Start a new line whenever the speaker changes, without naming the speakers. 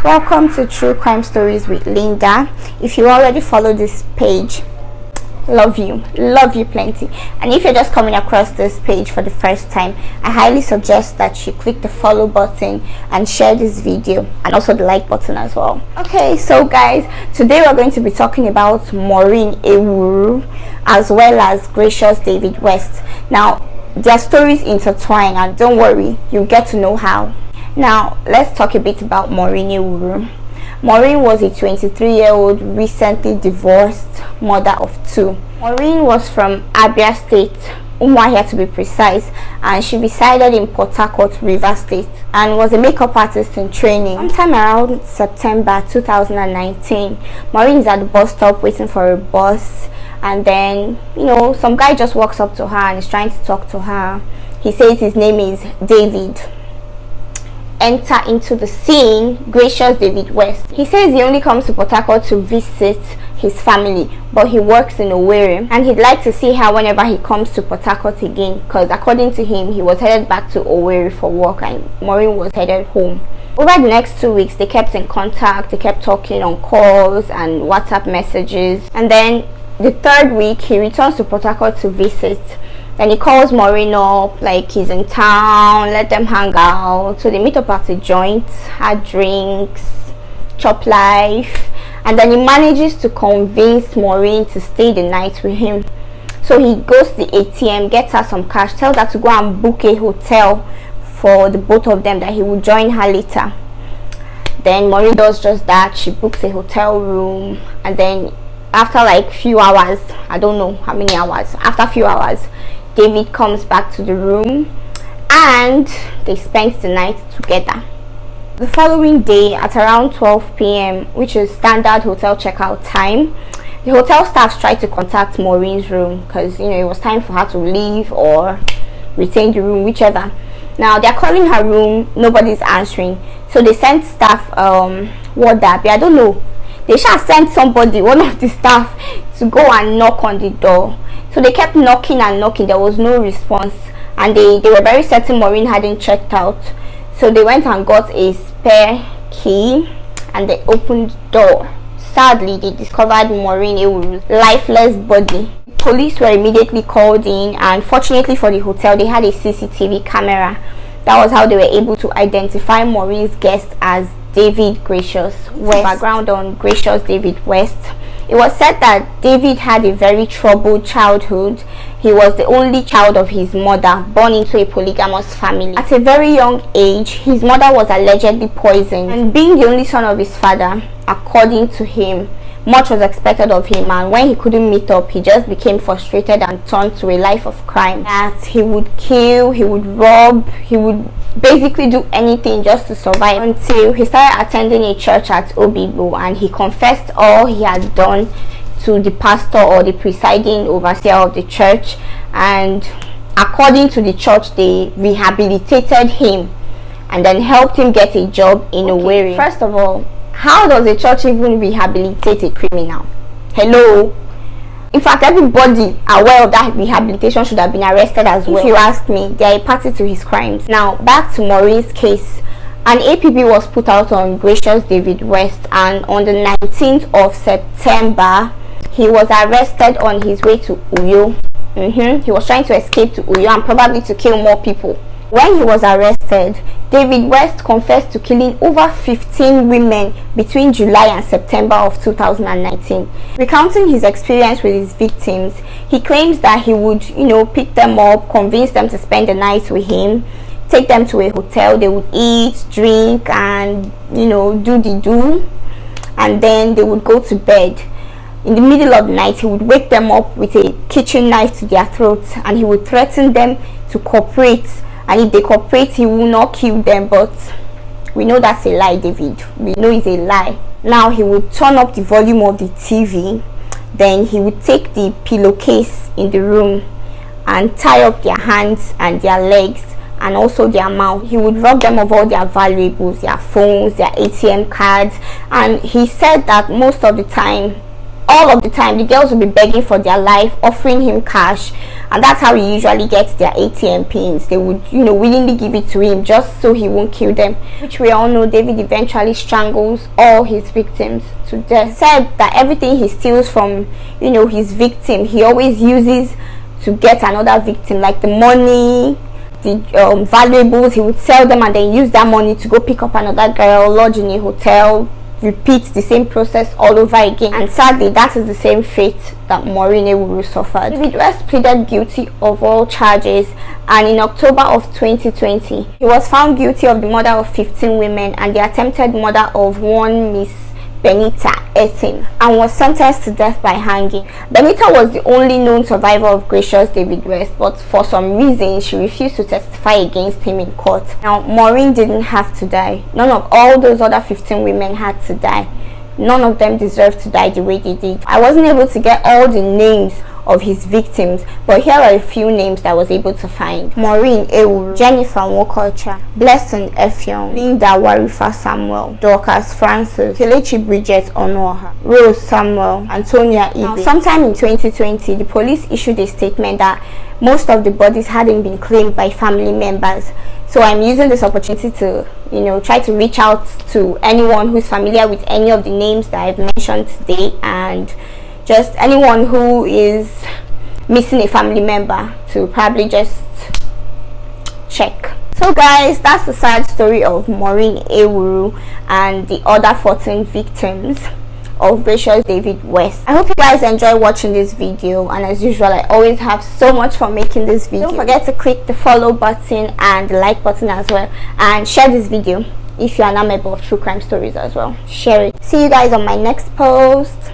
welcome to True Crime Stories with Linda. If you already follow this page, love you plenty, and if you're just coming across this page for the first time, I highly suggest that you click the follow button and share this video, and also the like button as well. Okay, so guys, today we're going to be talking about Maureen Ewuru as well as Gracious David West. Now their stories intertwine, and don't worry, you'll get to know how. Now let's talk a bit about Maureen Ewuru. Maureen was a 23-year-old recently divorced mother of two. Maureen was from Abia State, Umuahia to be precise, and she resided in Port Harcourt, Rivers State, and was a makeup artist in training. Sometime around September 2019, Maureen is at the bus stop waiting for a bus, and then some guy just walks up to her and is trying to talk to her. He says his name is David. Enter into the scene Gracious David West. He says he only comes to Port Harcourt to visit his family, but he works in Owerri, and he'd like to see her whenever he comes to Port Harcourt again, because according to him, he was headed back to Owerri for work and Maureen was headed home. Over the next 2 weeks, they kept in contact. They kept talking on calls and WhatsApp messages, and then the third week he returns to Port Harcourt to visit. Then he calls Maureen up, like he's in town, let them hang out. So they meet up at a joint, had drinks, chop life, and then he manages to convince Maureen to stay the night with him. So he goes to the ATM, gets her some cash, tells her to go and book a hotel for the both of them, that he will join her later. Then Maureen does just that. She books a hotel room, and then after like few hours, I don't know how many hours, after a few hours, David comes back to the room and they spend the night together. The following day at around 12 p.m, which is standard hotel checkout time, the hotel staff tried to contact Maureen's room because it was time for her to leave or retain the room, whichever. Now they're calling her room, nobody's answering, so they sent staff word that I don't know, they should have sent somebody, one of the staff, to go and knock on the door. So they kept knocking and knocking. There was no response, and they were very certain Maureen hadn't checked out. So they went and got a spare key and they opened the door. Sadly, they discovered Maureen Ewuru's lifeless body. Police were immediately called in, and fortunately for the hotel, they had a CCTV camera. That was how they were able to identify Maureen's guest as David Gracious West. Background on Gracious David West. It was said that David had a very troubled childhood. He was the only child of his mother, born into a polygamous family. At a very young age, his mother was allegedly poisoned, and being the only son of his father, according to him, much was expected of him, and when he couldn't meet up, he just became frustrated and turned to a life of crime. That he would kill, he would rob, he would basically do anything just to survive, until he started attending a church at Obibo, and he confessed all he had done to the pastor or the presiding overseer of the church. And according to the church, they rehabilitated him and then helped him get a job in Owerri. First of all, how does a church even rehabilitate a criminal? Hello? In fact, everybody aware of that rehabilitation should have been arrested as well. If you ask me, they are a party to his crimes. Now, back to Maureen's case. An APB was put out on Gracious David West, and on the 19th of September, he was arrested on his way to Uyo. He was trying to escape to Uyo and probably to kill more people. When he was arrested, David West confessed to killing over 15 women between July and September of 2019. Recounting his experience with his victims, he claims that he would, pick them up, convince them to spend the night with him, take them to a hotel, they would eat, drink, and, do the do, and then they would go to bed. In the middle of the night, he would wake them up with a kitchen knife to their throats, and he would threaten them to cooperate. And if they cooperate, he will not kill them. But we know that's a lie, David. We know it's a lie. Now he would turn up the volume of the TV. Then he would take the pillowcase in the room and tie up their hands and their legs and also their mouth. He would rob them of all their valuables, their phones, their ATM cards. And he said that most of the time, all of the time, the girls would be begging for their life, offering him cash, and that's how he usually gets their ATM pins. They would, you know, willingly give it to him just so he won't kill them, which we all know David eventually strangles all his victims to death. He said that everything he steals from, you know, his victim, he always uses to get another victim, like the money, the valuables. He would sell them and then use that money to go pick up another girl, lodge in a hotel, repeat the same process all over again. And sadly, that is the same fate that Maureen Ewuru suffered. David West pleaded guilty of all charges, and in October of 2020 he was found guilty of the murder of 15 women and the attempted murder of one Miss Benita Etin, and was sentenced to death by hanging. Benita was the only known survivor of Gracious David West, but for some reason she refused to testify against him in court. Now, Maureen didn't have to die. None of all those other 15 women had to die. None of them deserved to die the way they did. I wasn't able to get all the names of his victims, but here are a few names that I was able to find. Maureen Ewuru, Jennifer Nwokocha, Blessing Effiong, Linda Warifa Samuel, Dorcas Francis, Kelechi Bridget Onoha, Rose Samuel, Antonia Ibe. Sometime in 2020, the police issued a statement that most of the bodies hadn't been claimed by family members. So I'm using this opportunity to, you know, try to reach out to anyone who's familiar with any of the names that I've mentioned today, and just anyone who is missing a family member to probably just check. So guys, that's the sad story of Maureen Ewuru and the other 14 victims of Gracious David West. I hope you guys enjoy watching this video, and as usual, I always have so much fun making this video. Don't forget to click the follow button and the like button as well, and share this video if you are not a member of True Crime Stories as well. Share it. See you guys on my next post.